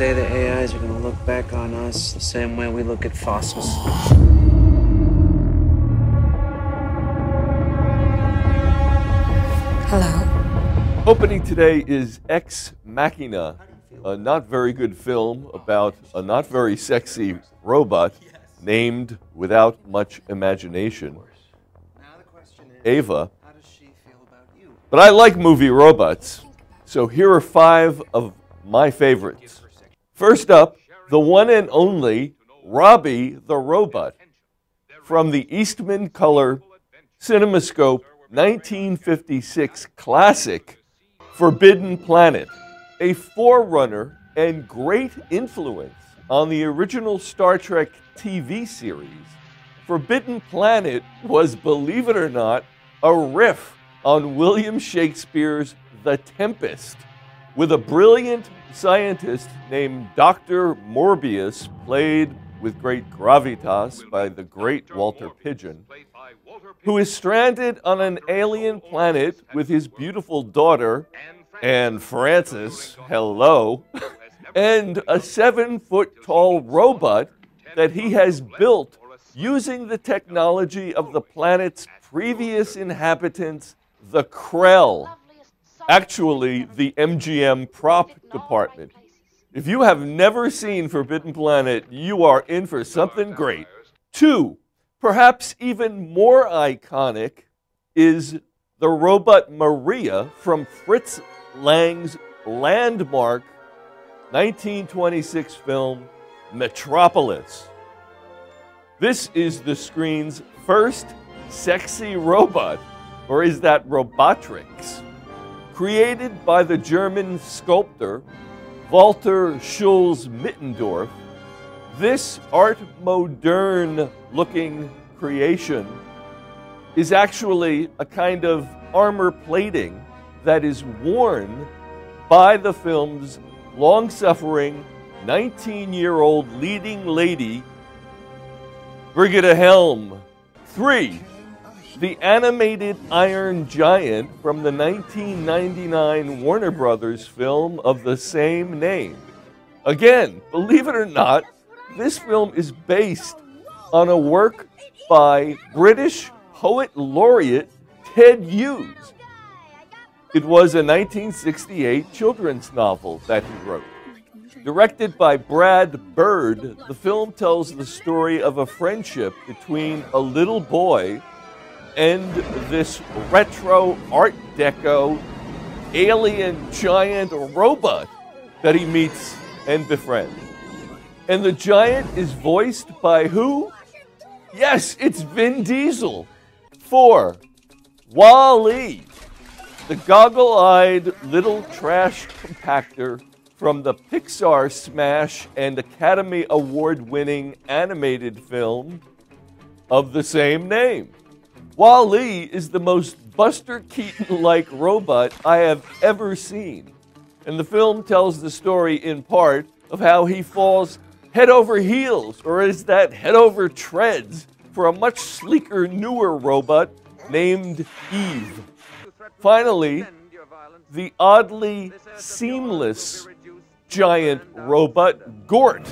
day the AIs are going to look back on us the same way we look at fossils. Hello. Opening today is Ex Machina, a not very good film about a not very sexy robot named, without much imagination, Ava. But I like movie robots, so here are 5 of my favorites. First up, the one and only Robbie the Robot, from the Eastman Color CinemaScope 1956 classic Forbidden Planet, a forerunner and great influence on the original Star Trek TV series. Forbidden Planet was, believe it or not, a riff on William Shakespeare's The Tempest, with a brilliant scientist named Dr. Morbius, played with great gravitas by the great Walter Pidgeon, who is stranded on an alien planet with his beautiful daughter, Anne Francis, hello, and a 7-foot-tall robot that he has built using the technology of the planet's previous inhabitants, the Krell. Actually, the MGM prop department. If you have never seen Forbidden Planet, you are in for something great. 2, perhaps even more iconic, is the robot Maria from Fritz Lang's landmark 1926 film, Metropolis. This is the screen's first sexy robot, or is that robotrix? Created by the German sculptor Walter Schulz-Mittendorf, this art moderne looking creation is actually a kind of armor plating that is worn by the film's long-suffering 19-year-old leading lady, Brigitte Helm. 3, the animated Iron Giant from the 1999 Warner Brothers film of the same name. Again, believe it or not, this film is based on a work by British poet laureate Ted Hughes. It was a 1968 children's novel that he wrote. Directed by Brad Bird, the film tells the story of a friendship between a little boy and this retro Art Deco alien giant robot that he meets and befriends. And the giant is voiced by who? Yes, it's Vin Diesel. 4, Wally, the goggle-eyed little trash compactor from the Pixar smash and Academy Award-winning animated film of the same name. Wall-E is the most Buster Keaton-like robot I have ever seen. And the film tells the story in part of how he falls head over heels, or is that head over treads, for a much sleeker, newer robot named Eve. Finally, the oddly seamless giant robot Gort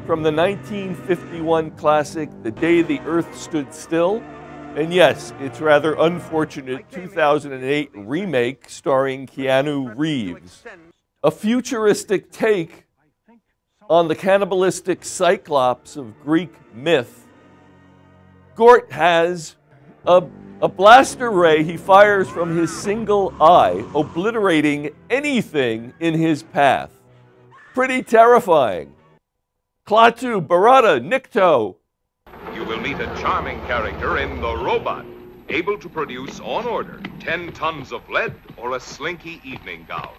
from the 1951 classic The Day the Earth Stood Still. And yes, its rather unfortunate 2008 remake starring Keanu Reeves. A futuristic take on the cannibalistic Cyclops of Greek myth. Gort has a blaster ray he fires from his single eye, obliterating anything in his path. Pretty terrifying. Klaatu, Barada, Nikto. You will meet a charming character in The Robot, able to produce on order 10 tons of lead or a slinky evening gown.